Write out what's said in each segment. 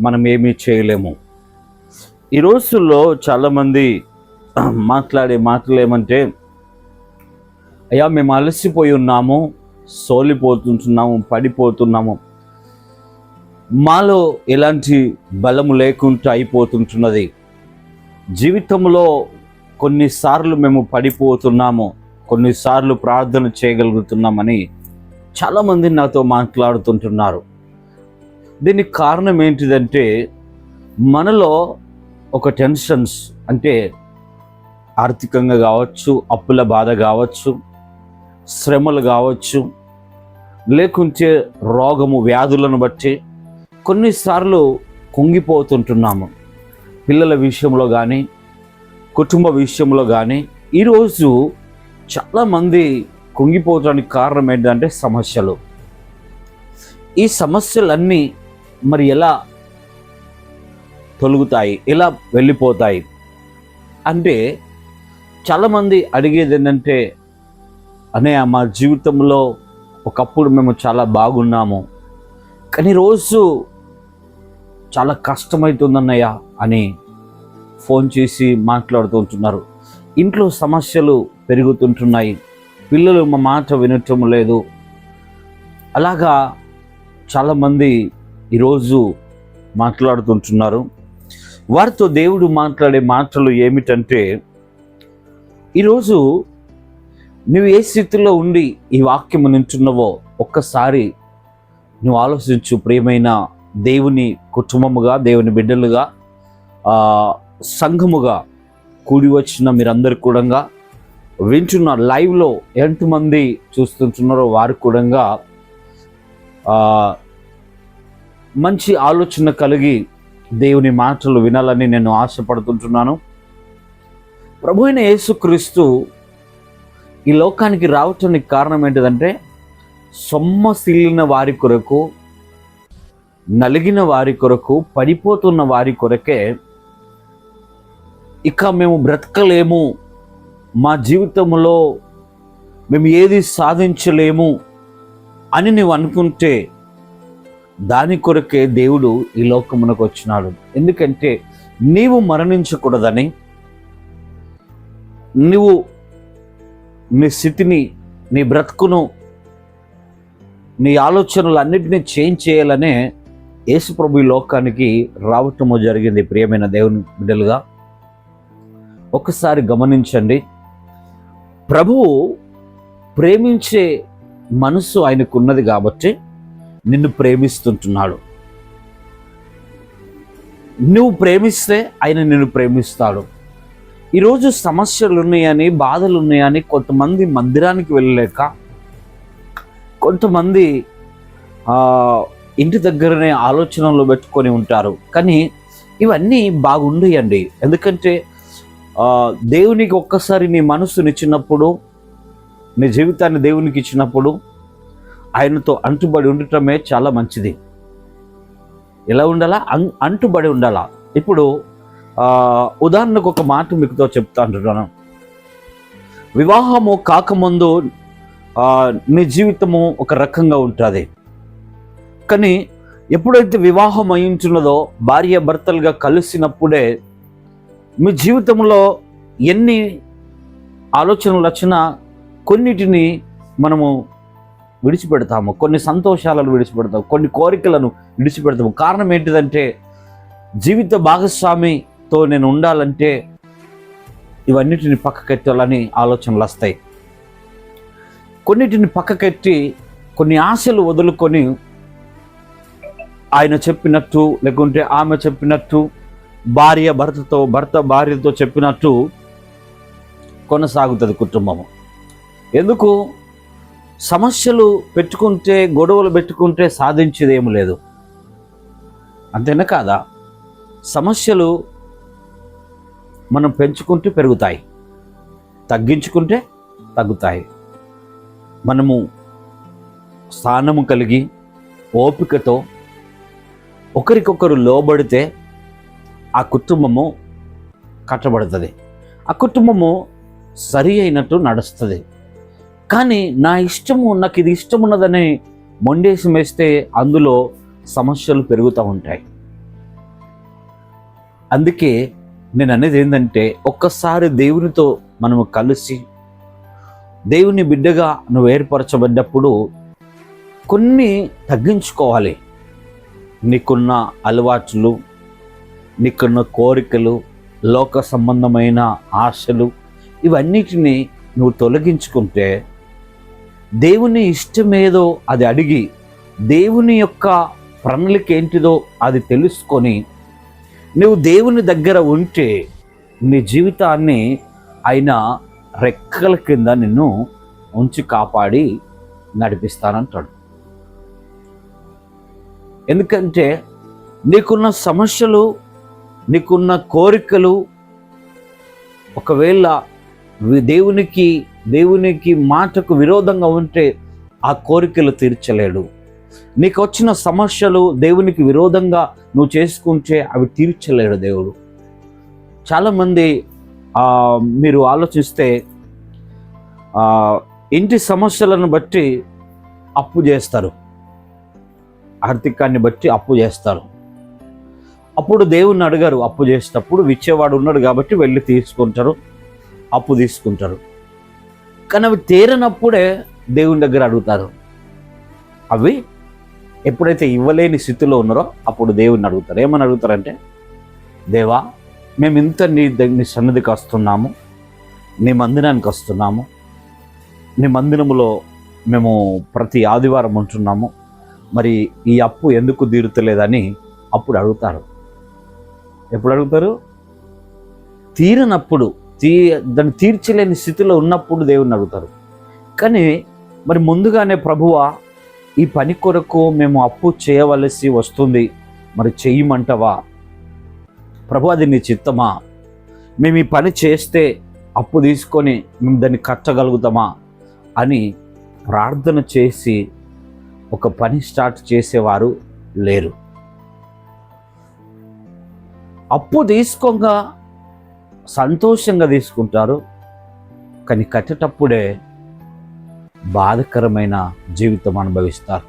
మనం ఏమీ చేయలేము. ఈ రోజుల్లో చాలామంది మాట్లాడే మాటలు ఏమంటే, అయ్యా మేము అలసిపోయి ఉన్నాము, సోలిపోతుంటున్నాము, పడిపోతున్నాము, మాలో ఎలాంటి బలము లేకుండా అయిపోతుంటున్నది, జీవితంలో కొన్నిసార్లు మేము పడిపోతున్నాము, కొన్నిసార్లు ప్రార్థన చేయగలుగుతున్నామని చాలామంది నాతో మాట్లాడుతుంటున్నారు. దీనికి కారణం ఏంటిదంటే, మనలో ఒక టెన్షన్స్ అంటే ఆర్థికంగా కావచ్చు, అప్పుల బాధ కావచ్చు, శ్రమలు కావచ్చు, లేకుంటే రోగము వ్యాధులను బట్టి కొన్నిసార్లు కుంగిపోతుంటున్నాము. పిల్లల విషయంలో కానీ, కుటుంబ విషయంలో కానీ ఈరోజు చాలామంది కుంగిపోవడానికి కారణం ఏంటంటే సమస్యలు. ఈ సమస్యలన్నీ మరి ఎలా తొలగుతాయి, ఎలా వెళ్ళిపోతాయి అంటే, చాలామంది అడిగేది ఏంటంటే, అన్నయ్య మా జీవితంలో ఒకప్పుడు మేము చాలా బాగున్నాము, కానీ రోజు చాలా కష్టమవుతుందన్నయ్య అని ఫోన్ చేసి మాట్లాడుతూ ఉంటున్నారు. ఇంట్లో సమస్యలు పెరుగుతుంటున్నాయి, పిల్లలు మా మాట వినటం లేదు. అలాగా చాలామంది ఈరోజు మాట్లాడుతుంటున్నారు. వారితో దేవుడు మాట్లాడే మాటలు ఏమిటంటే, ఈరోజు నువ్వు ఏ స్థితిలో ఉండి ఈ వాక్యము నింటున్నావో ఒక్కసారి నువ్వు ఆలోచించు. ప్రియమైన దేవుని కుటుంబముగా, దేవుని బిడ్డలుగా, సంఘముగా కూడి వచ్చిన మీరందరూ కూడా వింటున్న లైవ్లో ఎంతమంది చూస్తుంటున్నారో వారు కూడా మంచి ఆలోచన కలిగి దేవుని మాటలు వినాలని నేను ఆశపడుతుంటున్నాను. ప్రభు అయిన యేసుక్రీస్తు ఈ లోకానికి రావటానికి కారణం ఏంటిదంటే, సొమ్మసిల్లిన వారి కొరకు, నలిగిన వారి కొరకు, పడిపోతున్న వారి కొరకే. ఇక మేము బ్రతకలేము, మా జీవితంలో మేము ఏది సాధించలేము అని నువ్వు అనుకుంటే దాని కొరకే దేవుడు ఈ లోకమునకు వచ్చినాడు. ఎందుకంటే నీవు మరణించకూడదని, నువ్వు నీ స్థితిని, నీ బ్రతుకును, నీ ఆలోచనలు అన్నిటినీ చేంజ్ చేయాలనే యేసు ప్రభు ఈ లోకానికి రావటము జరిగింది. ప్రియమైన దేవుని బిడ్డలుగా ఒకసారి గమనించండి. ప్రభువు ప్రేమించే మనసు ఆయనకున్నది కాబట్టి నిన్ను ప్రేమిస్తుంటున్నాడు. నువ్వు ప్రేమిస్తే ఆయన నిన్ను ప్రేమిస్తాడు. ఈరోజు సమస్యలు ఉన్నాయని, బాధలు ఉన్నాయని కొంతమంది మందిరానికి వెళ్ళలేక, కొంతమంది ఇంటి దగ్గరనే ఆలోచనలు పెట్టుకొని ఉంటారు. కానీ ఇవన్నీ బాగుండయండి. ఎందుకంటే దేవునికి ఒక్కసారి నీ మనసునిచ్చినప్పుడు, నీ జీవితాన్ని దేవునికి ఇచ్చినప్పుడు ఆయనతో అంటుబడి ఉండటమే చాలా మంచిది. ఎలా ఉండాలా? అంటుబడి ఉండాలా. ఇప్పుడు ఉదాహరణకు ఒక మాట మీకుతో చెప్తా అంటున్నాను. వివాహము కాకముందు నీ జీవితము ఒక రకంగా ఉంటుంది. కానీ ఎప్పుడైతే వివాహం అయించున్నదో, భార్య భర్తలుగా కలిసినప్పుడే మీ జీవితంలో ఎన్ని ఆలోచనలు వచ్చినా కొన్నిటిని మనము విడిచిపెడతాము, కొన్ని సంతోషాలను విడిచిపెడతాము, కొన్ని కోరికలను విడిచిపెడతాము. కారణం ఏంటిదంటే, జీవిత భాగస్వామితో నేను ఉండాలంటే ఇవన్నిటిని పక్కకెట్టాలని ఆలోచనలు వస్తాయి. కొన్నిటిని పక్కకెట్టి కొన్ని ఆశలు వదులుకొని ఆయన చెప్పినట్టు, లేకుంటే ఆమె చెప్పినట్టు, భార్య భర్తతో, భర్త భార్యతో చెప్పినట్టు కొనసాగుతుంది కుటుంబము. ఎందుకు? సమస్యలు పెట్టుకుంటే, గొడవలు పెట్టుకుంటే సాధించేది ఏమి లేదు. అంతేనా కాదా? సమస్యలు మనం పెంచుకుంటే పెరుగుతాయి, తగ్గించుకుంటే తగ్గుతాయి. మనము స్థానము కలిగి ఓపికతో ఒకరికొకరు లోబడితే ఆ కుటుంబము కట్టబడుతుంది, ఆ కుటుంబము సరి అయినట్టు నడుస్తుంది. కానీ నా ఇష్టము, నాకు ఇది ఇష్టం ఉన్నదని మొండేసి వేస్తే అందులో సమస్యలు పెరుగుతూ ఉంటాయి. అందుకే నేను అనేది ఏంటంటే, ఒక్కసారి దేవునితో మనము కలిసి దేవుని బిడ్డగా నువ్వు ఏర్పరచబడ్డప్పుడు కొన్ని తగ్గించుకోవాలి. నీకున్న అలవాట్లు, నీకున్న కోరికలు, లోక సంబంధమైన ఆశలు, ఇవన్నిటిని నువ్వు తొలగించుకుంటే దేవుని ఇష్టమేదో అది అడిగి, దేవుని యొక్క ప్రణాళిక ఏంటిదో అది తెలుసుకొని నువ్వు దేవుని దగ్గర ఉంటే నీ జీవితాన్ని ఆయన రెక్కల కింద నిన్ను ఉంచి కాపాడి నడిపిస్తానంటాడు. ఎందుకంటే నీకున్న సమస్యలు, నీకున్న కోరికలు ఒకవేళ దేవునికి మాటకు విరోధంగా ఉంటే ఆ కోరికలు తీర్చలేడు. నీకు వచ్చిన సమస్యలు దేవునికి విరోధంగా నువ్వు చేసుకుంటే అవి తీర్చలేడు దేవుడు. చాలామంది మీరు ఆలోచిస్తే ఇంటి సమస్యలను బట్టి అప్పు చేస్తారు, ఆర్థికాన్ని బట్టి అప్పు చేస్తారు. అప్పుడు దేవుణ్ణి అడగారు. అప్పు చేసేటప్పుడు ఇచ్చేవాడు ఉన్నాడు కాబట్టి వెళ్ళి తీసుకుంటారు, అప్పు తీసుకుంటారు. కానీ అవి తీరనప్పుడే దేవుని దగ్గర అడుగుతారు. అవి ఎప్పుడైతే ఇవ్వలేని స్థితిలో ఉన్నారో అప్పుడు దేవుణ్ణి అడుగుతారు. ఏమని అడుగుతారంటే, దేవా, మేము ఇంత నీ సన్నిధికి వస్తున్నాము, నీ మందిరానికి వస్తున్నాము, నీ మందిరములో మేము ప్రతి ఆదివారం ఉంటున్నాము, మరి ఈ అప్పు ఎందుకు తీరుతలేదని అప్పుడు అడుగుతారు. ఎప్పుడు అడుగుతారు? తీరనప్పుడు, దాన్ని తీర్చలేని స్థితిలో ఉన్నప్పుడు దేవుణ్ణి అడుగుతారు. కానీ మరి ముందుగానే, ప్రభువా, ఈ పని కొరకు మేము అప్పు చేయవలసి వస్తుంది, మరి చెయ్యమంటావా? ప్రభు, అది నీ చిత్తమా? మేము ఈ పని చేస్తే అప్పు తీసుకొని మేము దాన్ని కట్టగలుగుతామా అని ప్రార్థన చేసి ఒక పని స్టార్ట్ చేసేవారు లేరు. అప్పు తీసుకోగా సంతోషంగా తీసుకుంటారు, కానీ కట్టేటప్పుడే బాధకరమైన జీవితం అనుభవిస్తారు.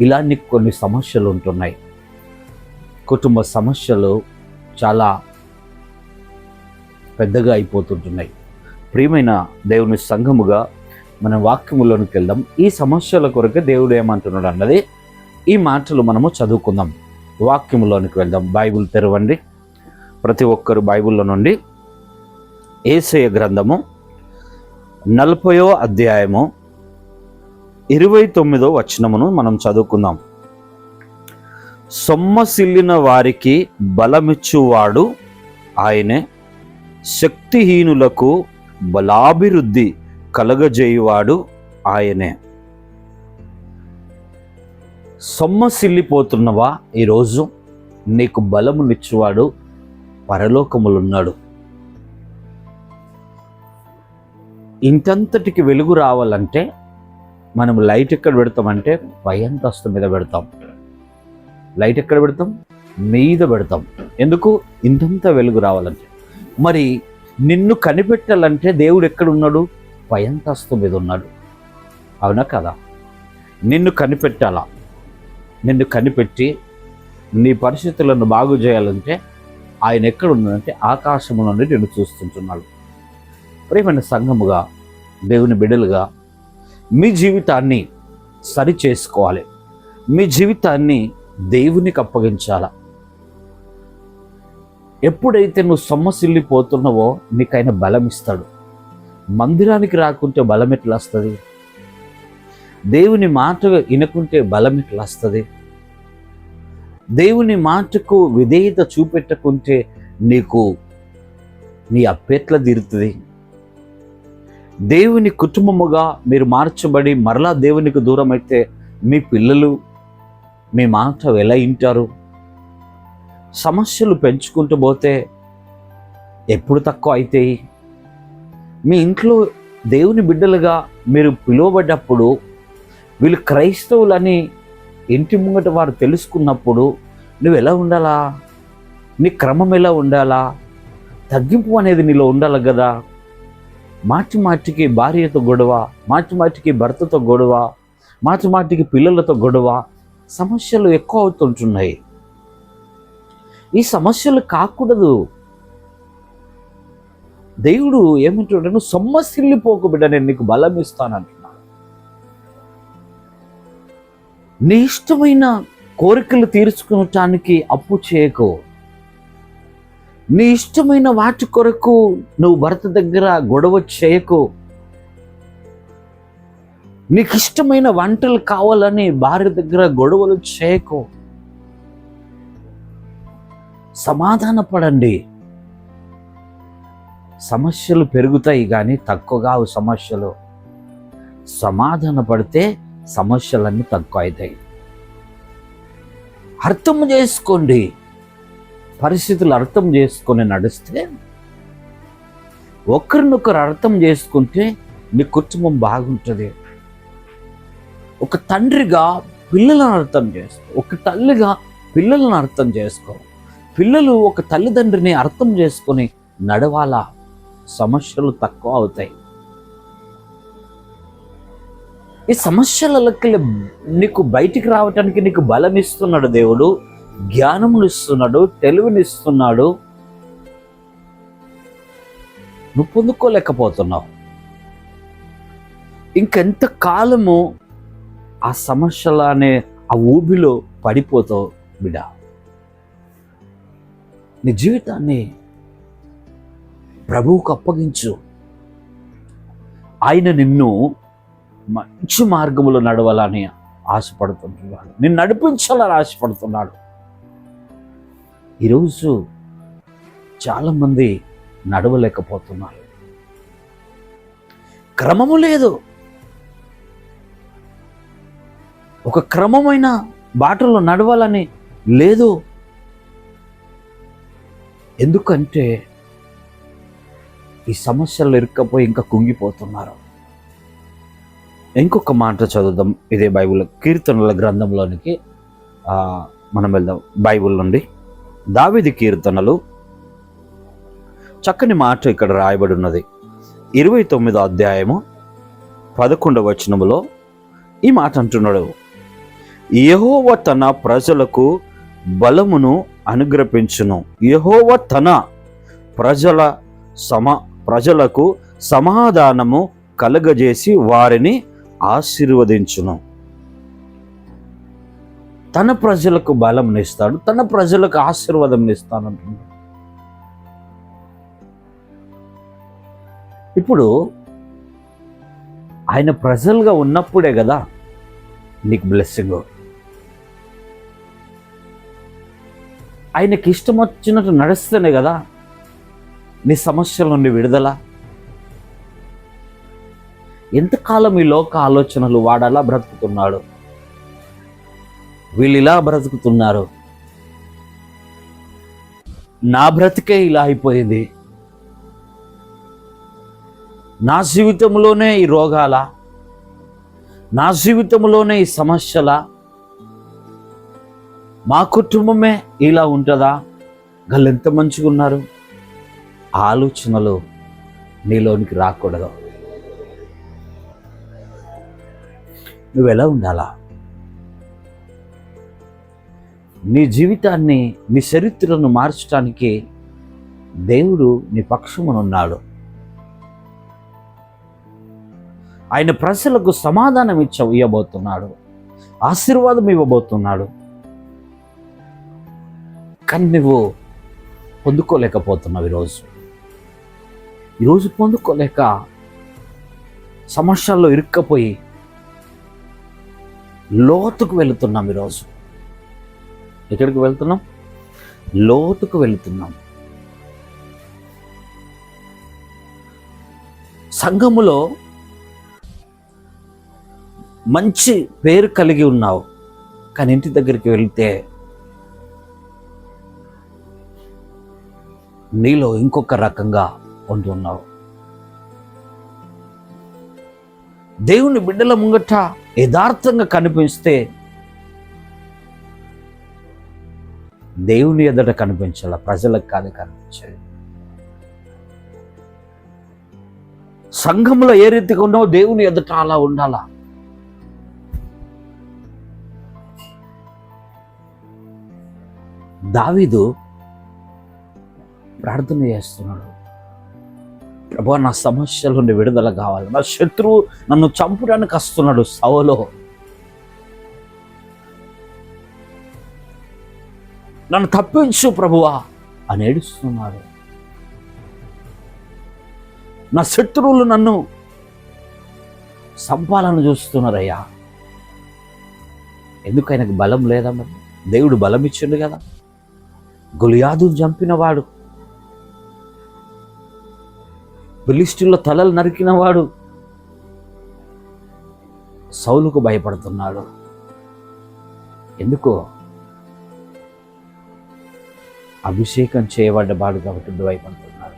ఇలాంటి కొన్ని సమస్యలు ఉంటున్నాయి. కుటుంబ సమస్యలు చాలా పెద్దగా అయిపోతుంటున్నాయి. ప్రియమైన దేవుని సంఘముగా మనం వాక్యములోనికి వెళ్దాం. ఈ సమస్యల కొరకే దేవుడు ఏమంటున్నాడు అన్నది ఈ మాటలు మనము చదువుకుందాం. వాక్యములోనికి వెళ్దాం. బైబిల్ తెరవండి. ప్రతి ఒక్కరు బైబిల్లో నుండి యేషయా గ్రంథము 40వ అధ్యాయము 29వ వచనమును మనం చదువుకుందాం. సొమ్మసిల్లిన వారికి బలమిచ్చువాడు ఆయనే, శక్తిహీనులకు బలాభివృద్ధి కలగజేయువాడు ఆయనే. సొమ్మసిల్లిపోతున్నవా? ఈరోజు నీకు బలమునిచ్చువాడు పరలోకములున్నాడు. ఇంతంతటికి వెలుగు రావాలంటే మనం లైట్ ఎక్కడ పెడతామంటే పై అంతస్తు మీద పెడతాం. లైట్ ఎక్కడ పెడతాం? మీద పెడతాం. ఎందుకు? ఇంతంత వెలుగు రావాలంటే. మరి నిన్ను కనిపెట్టాలంటే దేవుడు ఎక్కడున్నాడు? పై అంతస్తు మీద ఉన్నాడు. అవునా కదా? నిన్ను కనిపెట్టాలా? నిన్ను కనిపెట్టి నీ పరిస్థితులను బాగు చేయాలంటే ఆయన ఎక్కడున్నాడంటే ఆకాశము నుండి నిన్ను చూస్తుంటున్నాడు. ప్రియమైన సంఘముగా, దేవుని బిడ్డలుగా మీ జీవితాన్ని సరి చేసుకోవాలి. మీ జీవితాన్ని దేవునికి అప్పగించాల. ఎప్పుడైతే నువ్వు సొమ్మసిల్లిపోతున్నావో నీకైనా బలం ఇస్తాడు. మందిరానికి రాకుంటే బలం ఎట్లా వస్తుంది? దేవుని మాట వినకుంటే బలం ఎట్లా వస్తుంది? దేవుని మాటకు విధేయత చూపెట్టకుంటే నీ అప్పెట్లా తీరుతుంది? దేవుని కుటుంబముగా మీరు మార్చబడి మరలా దేవునికి దూరం అయితే మీ పిల్లలు మీ మాట ఎలా వింటారు? సమస్యలు పెంచుకుంటూ పోతే ఎప్పుడు తక్కువ అవుతాయి? మీ ఇంట్లో దేవుని బిడ్డలుగా మీరు పిలువబడ్డప్పుడు, వీళ్ళు క్రైస్తవులని ఇంటి ముంగట వారు తెలుసుకున్నప్పుడు నువ్వు ఎలా ఉండాలా? నీ క్రమం ఎలా ఉండాలా? తగ్గింపు అనేది నీలో ఉండాలి కదా. మాటి మాటికి భార్యతో గొడవ, మాటి మాటికి భర్తతో గొడవ, మాటి మాటికి పిల్లలతో గొడవ, సమస్యలు ఎక్కువ అవుతుంటున్నాయి. ఈ సమస్యలు కాకూడదు. దేవుడు ఏమంటున్నాడు, నువ్వు సొమ్మసిల్లిపోకు బిడ్డ, నేను నీకు బలం ఇస్తానంటున్నాడు. నీ ఇష్టమైన కోరికలు తీర్చుకోవటానికి అప్పు చేయకు. నీ ఇష్టమైన వాటి కొరకు నువ్వు భర్త దగ్గర గొడవ చేయకు. నీకు ఇష్టమైన వంటలు కావాలని భార్య దగ్గర గొడవలు చేయకు. సమాధాన పడండి. సమస్యలు పెరుగుతాయి కానీ తక్కువ కావు సమస్యలు. సమాధాన పడితే సమస్యలన్నీ తక్కువ అవుతాయి. అర్థం చేసుకోండి. పరిస్థితులు అర్థం చేసుకొని నడిస్తే, ఒకరినొకరు అర్థం చేసుకుంటే నీ కుటుంబం బాగుంటుంది. ఒక తండ్రిగా పిల్లలను అర్థం చేసుకో, ఒక తల్లిగా పిల్లలను అర్థం చేసుకో. పిల్లలు ఒక తల్లిదండ్రిని అర్థం చేసుకొని నడవాలా, సమస్యలు తక్కువ అవుతాయి. ఈ సమస్యలకి నీకు బయటికి రావటానికి నీకు బలం ఇస్తున్నాడు దేవుడు, జ్ఞానమును ఇస్తున్నాడు, తెలివినిస్తున్నాడు. నువ్వు పొందుకోలేకపోతున్నావు. ఇంకెంత కాలము ఆ సమస్యల అనే ఆ ఊబిలో పడిపోతావు బిడ్డ. నీ జీవితాన్ని ప్రభువుకు అప్పగించు. ఆయన నిన్ను మంచి మార్గంలో నడవాలని ఆశపడుతున్నాడు, నిన్ను నడిపించాలని ఆశపడుతున్నాడు. ఈరోజు చాలామంది నడవలేకపోతున్నారు. క్రమము లేదు. ఒక క్రమమైన బాటలో నడవాలని లేదు. ఎందుకంటే ఈ సమస్యలు ఇరుక్కపోయి ఇంకా కుంగిపోతున్నారు. ఇంకొక మాట చదువుదాం ఇదే బైబిల్ కీర్తనల గ్రంథంలోనికి మనం వెళ్దాం. బైబిల్ నుండి దావీదు కీర్తనలు, చక్కని మాట ఇక్కడ రాయబడి ఉన్నది. 29వ అధ్యాయము 11వ వచనములో ఈ మాట అంటున్నాడు, యెహోవా తన ప్రజలకు బలమును అనుగ్రహించును. యెహోవా తన ప్రజలకు సమాధానము కలుగజేసి వారిని ఆశీర్వదించును. తన ప్రజలకు బలంనిస్తాడు, తన ప్రజలకు ఆశీర్వాదం ఇస్తానంటున్నాడు. ఇప్పుడు ఆయన ప్రజలుగా ఉన్నప్పుడే కదా నీకు బ్లెస్సింగ్. ఆయనకి ఇష్టం వచ్చినట్టు నడుస్తేనే కదా నీ సమస్యల నుండి విడుదల. ఎంతకాలం ఈ లోక ఆలోచనలు వాడలా బ్రతుకుతున్నాడు, వీళ్ళు ఇలా బ్రతుకుతున్నారు, నా బ్రతికే ఇలా అయిపోయింది, నా జీవితంలోనే ఈ రోగాల, నా జీవితంలోనే ఈ సమస్యల, మా కుటుంబమే ఇలా ఉంటుందా, వాళ్ళు ఎంత మంచిగా ఉన్నారు, ఆలోచనలు నీలోనికి రాకూడదు. నువ్వు ఎలా ఉండాలా? నీ జీవితాన్ని, నీ చరిత్రను మార్చడానికి దేవుడు నీ పక్షమునున్నాడు. ఆయన ప్రజలకు సమాధానం ఇవ్వబోతున్నాడు, ఆశీర్వాదం ఇవ్వబోతున్నాడు. కానీ నువ్వు పొందుకోలేకపోతున్నావు. ఈరోజు పొందుకోలేక సమస్యల్లో ఇరుక్కపోయి లోతుకు వెళుతున్నాం. ఈరోజు ఎక్కడికి వెళ్తున్నాం? లోతుకు వెళుతున్నాం. సంఘములో మంచి పేరు కలిగి ఉన్నావు, కానీ ఇంటి దగ్గరికి వెళ్తే నీలో ఇంకొక రకంగా ఉంటున్నావు. దేవుని బిడ్డల ముంగట యథార్థంగా కనిపిస్తే దేవుని ఎదుట కనిపించాల, ప్రజలకు కాదు కనిపించాలి. సంఘంలో ఏ రీతిగా ఉన్నావో దేవుని ఎదుట అలా ఉండాలా. దావీదు ప్రార్థన చేస్తున్నాడు. ప్రభువా, నా సమస్యల నుండి విడుదల కావాలి. నా శత్రువు నన్ను చంపడానికి వస్తున్నాడు సౌలు, నన్ను తప్పించు ప్రభువా అని ఏడుస్తున్నాడు. నా శత్రువులు నన్ను సంపాలని చూస్తున్నారయ్యా. ఎందుకు ఆయనకు బలం లేదా? మరి దేవుడు బలం ఇచ్చిండు కదా. గొలియాదును చంపినవాడు, ఫిలిష్తీయుల తలలు నరికినవాడు సౌలుకు భయపడుతున్నాడు. ఎందుకు? అభిషేకం చేయబడ్డవాడు కాబట్టి భయపడుతున్నాడు.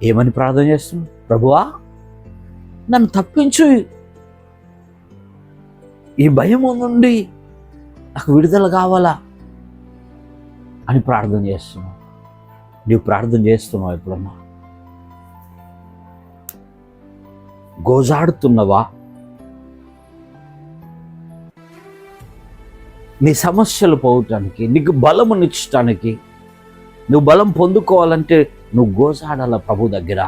ఏమని ప్రార్థన చేస్తున్నాడు? ప్రభువా, నన్ను తప్పించు, ఈ భయము నుండి నాకు విడుదల కావాలా అని ప్రార్థన చేస్తున్నావు. నీవు ప్రార్థన చేస్తున్నావు ఎప్పుడన్నా? గోజాడుతున్నవా? నీ సమస్యలు పోవటానికి, నీకు బలమునిచ్చటానికి, నువ్వు బలం పొందుకోవాలంటే నువ్వు గోజాడాల ప్రభు దగ్గర.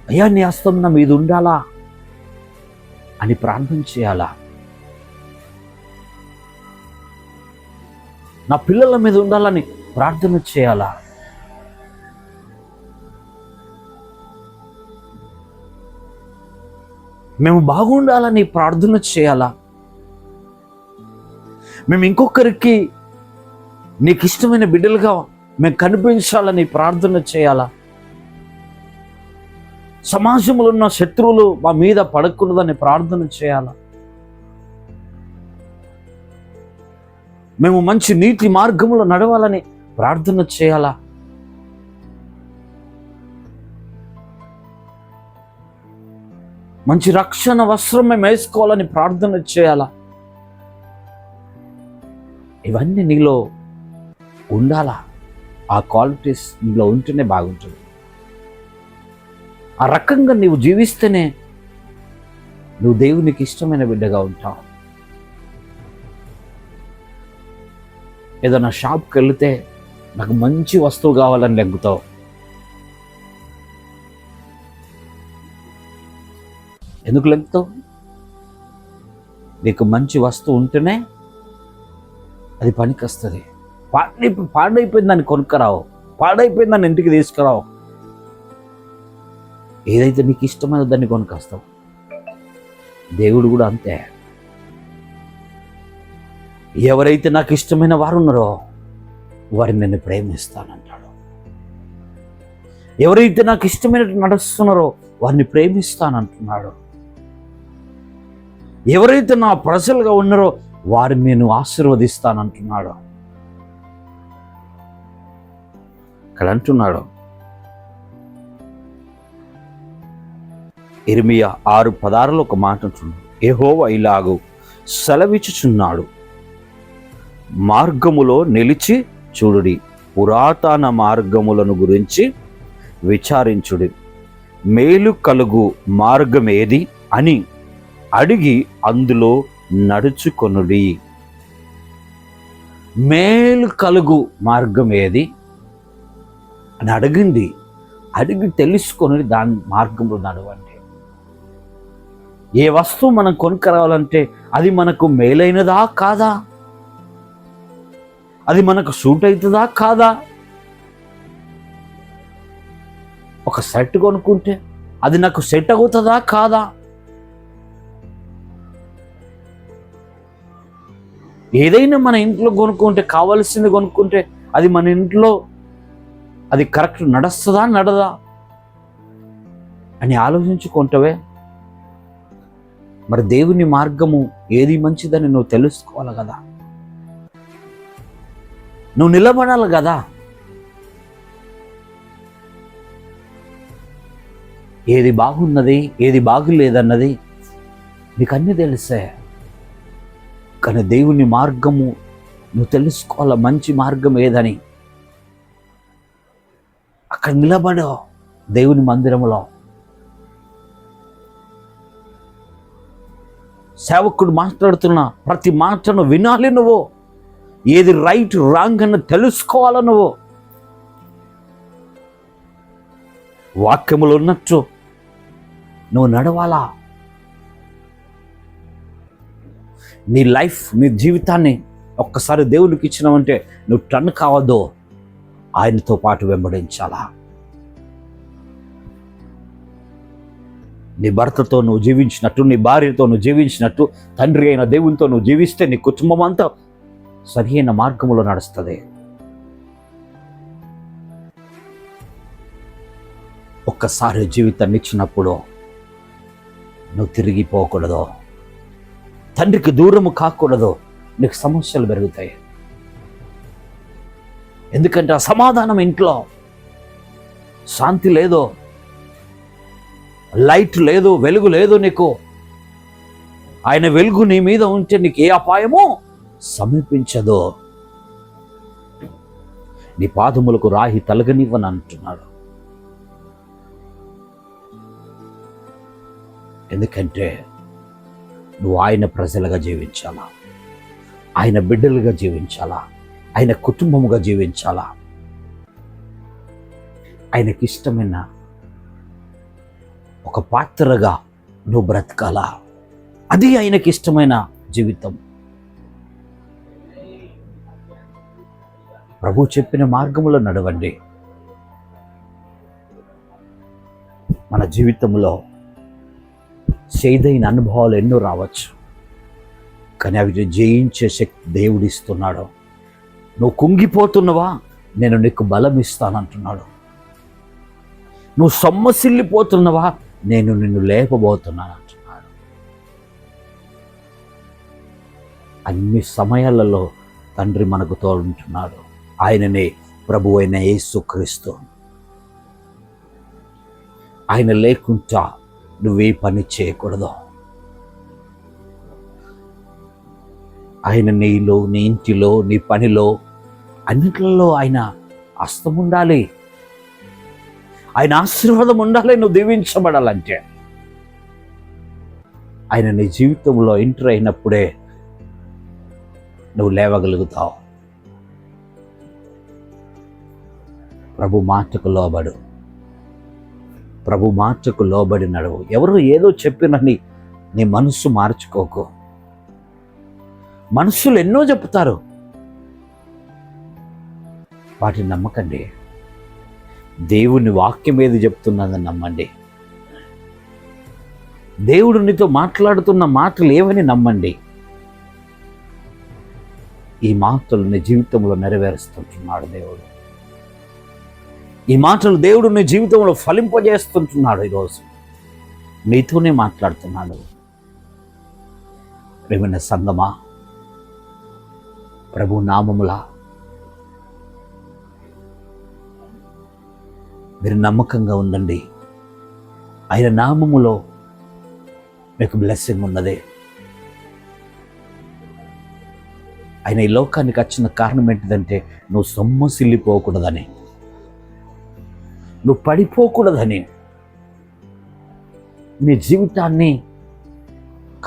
అయ్యా, నీ హస్తం నా మీద ఉండాలా అని ప్రార్థన చేయాలా? నా పిల్లల మీద ఉండాలని ప్రార్థన చేయాలా? మేము బాగుండాలని ప్రార్థన చేయాలా? మేము ఇంకొకరికి నీకు ఇష్టమైన బిడ్డలుగా మేము కనిపించాలని ప్రార్థన చేయాలా? సమాజంలో ఉన్న శత్రువులు మా మీద పడకూడదని ప్రార్థన చేయాలా? మేము మంచి నీతి మార్గంలో నడవాలని ప్రార్థన చేయాలా? మంచి రక్షణ వస్త్రం మేము వేసుకోవాలని ప్రార్థన చేయాలా? ఇవన్నీ నీలో ఉండాలా? ఆ క్వాలిటీస్ నీలో ఉంటేనే బాగుంటుంది. ఆ రకంగా నీవు జీవిస్తేనే నువ్వు దేవునికి ఇష్టమైన బిడ్డగా ఉంటావు. ఏదైనా షాప్కి వెళితే నాకు మంచి వస్తువు కావాలని లెగ్గుతావు. ఎందుకు లెగ్గుతావు? నీకు మంచి వస్తువు ఉంటేనే అది పనికి వస్తుంది. పాడైపోయింది దాన్ని కొనుక్కరావు, పాడైపోయింది దాన్ని ఇంటికి తీసుకురావు. ఏదైతే నీకు ఇష్టమైన దాన్ని కొనుక్కొస్తావు. దేవుడు కూడా అంతే. ఎవరైతే నాకు ఇష్టమైన వారు ఉన్నారో వారిని నేను ప్రేమిస్తానంటాడు. ఎవరైతే నాకు ఇష్టమైనట్టు నడుస్తున్నారో వారిని ప్రేమిస్తానంటున్నాడు. ఎవరైతే నా ప్రజలుగా ఉన్నారో వారిని నేను ఆశీర్వదిస్తానంటున్నాడు. ఇక్కడ అంటున్నాడు ఇర్మియా 6:16 ఒక మాట ఉంటుంది. యెహోవా ఇలాగు సెలవిచ్చుచున్నాడు, మార్గములో నిలిచి చూడుడి, పురాతన మార్గములను గురించి విచారించుడి, మేలు కలుగు మార్గమేది అని అడిగి అందులో నడుచుకొనుడి. మేలు కలుగు మార్గం ఏది అని అడిగి తెలుసుకొని దాని మార్గంలో నడవండి. ఏ వస్తువు మనం కొనుక్కరావాలంటే అది మనకు మేలైనదా కాదా, అది మనకు సూట్ అవుతుందా కాదా. ఒక సెట్ కొనుక్కుంటే అది నాకు సెట్ అవుతుందా కాదా. ఏదైనా మన ఇంట్లో కొనుక్కుంటే, కావాల్సింది కొనుక్కుంటే అది మన ఇంట్లో అది కరెక్ట్ నడుస్తుందా నడదా అని ఆలోచించుకుంటావే. మరి దేవుని మార్గము ఏది మంచిదని నువ్వు తెలుసుకోవాలి కదా, నువ్వు నిలబడాలి కదా. ఏది బాగున్నది ఏది బాగులేదన్నది నీకు అన్నీ తెలిసే, కానీ దేవుని మార్గము నువ్వు తెలుసుకోవాలి. మంచి మార్గం ఏదని అక్కడ నిలబడు దేవుని మందిరంలో. సేవకుడు మాట్లాడుతున్న ప్రతి మాటను వినాలి నువ్వు. ఏది రైట్ రాంగ్ అని తెలుసుకోవాల నువ్వు. వాక్యములు ఉన్నట్టు నువ్వు నడవాలా. నీ లైఫ్, నీ జీవితాన్ని ఒక్కసారి దేవునికి ఇచ్చినావంటే నువ్వు టర్న్ కావద్దు, ఆయనతో పాటు వెంబడించాలా. నీ భర్తతో నువ్వు జీవించినట్టు, నీ భార్యతో నువ్వు జీవించినట్టు, తండ్రి అయిన దేవునితో నువ్వు జీవిస్తే నీ కుటుంబం అంతా సరి అయిన మార్గంలో నడుస్తుంది. ఒక్కసారి జీవితాన్ని ఇచ్చినప్పుడు నువ్వు తిరిగిపోకూడదు, తండ్రికి దూరము కాకూడదు. నీకు సమస్యలు పెరుగుతాయి. ఎందుకంటే ఆ సమాధానం ఇంట్లో, శాంతి లేదు, లైట్ లేదు, వెలుగు లేదు నీకు. ఆయన వెలుగు నీ మీద ఉంటే నీకు ఏ అపాయమో సమీపించదు. నీ పాదములకు రాయి తలగనివ్వని అంటున్నాడు. ఎందుకంటే నువ్వు ఆయన ప్రజలుగా జీవించాలా, ఆయన బిడ్డలుగా జీవించాలా, ఆయన కుటుంబముగా జీవించాలా, ఆయనకి ఇష్టమైన ఒక పాత్రగా నువ్వు బ్రతకాలా. అది ఆయనకి ఇష్టమైన జీవితం. ప్రభు చెప్పిన మార్గంలో నడవండి. మన జీవితంలో చేదైన అనుభవాలు ఎన్నో రావచ్చు, కానీ అవి జయించే శక్తి దేవుడిస్తున్నాడు. నువ్వు కుంగిపోతున్నవా, నేను నీకు బలం ఇస్తానంటున్నాడు. నువ్వు సొమ్మసిల్లిపోతున్నవా, నేను నిన్ను లేపబోతున్నాను అంటున్నాడు. అన్ని సమయాలలో తండ్రి మనకు తోడుంటున్నాడు. ఆయననే ప్రభు అయిన యేసుక్రీస్తు. ఆయన లేకుండా నువ్వే పని చేయకూడదు. ఆయన నీలో, నీ ఇంటిలో, నీ పనిలో, అన్నిట్లలో ఆయన హస్తం ఉండాలి, ఆయన ఆశీర్వాదం ఉండాలి. నువ్వు దీవించబడాలంటే ఆయన నీ జీవితంలో ఎంటర్ అయినప్పుడే నువ్వు లేవగలుగుతావు. ప్రభు మాటకు లోబడు, ప్రభు మాటకు లోబడి నడువు. ఎవరు ఏదో చెప్పినని నీ మనస్సు మార్చుకోకు. మనుషులు ఎన్నో చెప్తారు, వాటిని నమ్మకండి. దేవుని వాక్యం ఏది చెప్తున్నదని నమ్మండి. దేవుడు నీతో మాట్లాడుతున్న మాటలు ఏవని నమ్మండి. ఈ మాటలు నీ జీవితంలో నెరవేరుస్తుంటున్నాడు దేవుడు. ఈ మాటలు దేవుడు నీ జీవితంలో ఫలింపజేస్తుంటున్నాడు. ఈరోజు నీతోనే మాట్లాడుతున్నాడు. ప్రేమైన సంగమా, ప్రభు నామములా మీరు నమ్మకంగా ఉండండి. ఆయన నామములో మీకు బ్లెస్సింగ్ ఉన్నది. ఆయన ఈ లోకానికి వచ్చిన కారణం ఏంటిదంటే నువ్వు సొమ్మసిల్లిపోకూడదని, నువ్వు పడిపోకూడదని, నీ జీవితాన్ని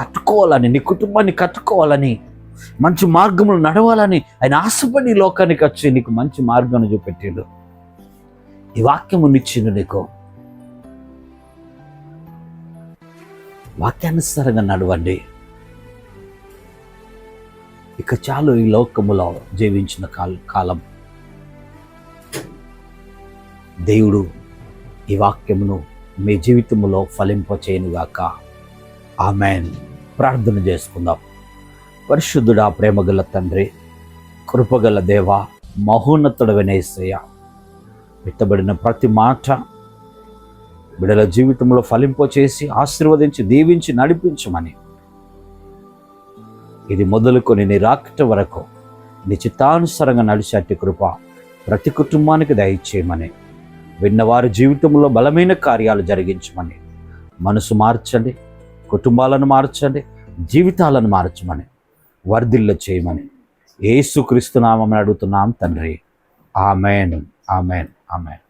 కట్టుకోవాలని, నీ కుటుంబాన్ని కట్టుకోవాలని, మంచి మార్గములు నడవాలని ఆయన ఆశపడి లోకానికి వచ్చి నీకు మంచి మార్గం చూపెట్టాడు. ఈ వాక్యము నిచ్చిండు నీకు. వాక్యానుసారంగా నడవండి. ఇక చాలు ఈ లోకములో జీవించిన కాలం. దేవుడు ఈ వాక్యమును మీ జీవితంలో ఫలింపచేయునుగాక. ఆమేన్. ప్రార్థన చేసుకుందాం. పరిశుద్ధుడా, ప్రేమగల తండ్రి, కృపగల దేవ, మహోన్నతుడైన యేసయ్య, విత్తబడిన ప్రతి మాట బిడ్డల జీవితంలో ఫలింపచేసి ఆశీర్వదించి దీవించి నడిపించమని, ఇది మొదలుకొని నీ రాకట వరకు నీ చిత్తానుసారంగా నడిచేటి కృప ప్రతి కుటుంబానికి దయచేయమని, విన్నవారి జీవితంలో బలమైన కార్యాలు జరిగించమని, మనసు మార్చండి, కుటుంబాలను మార్చండి, జీవితాలను మార్చమని, వర్ధిల్ల చేయమని యేసుక్రీస్తు నామమున అడుగుతున్నాం తండ్రి. ఆమేన్, ఆమేన్, ఆమేన్.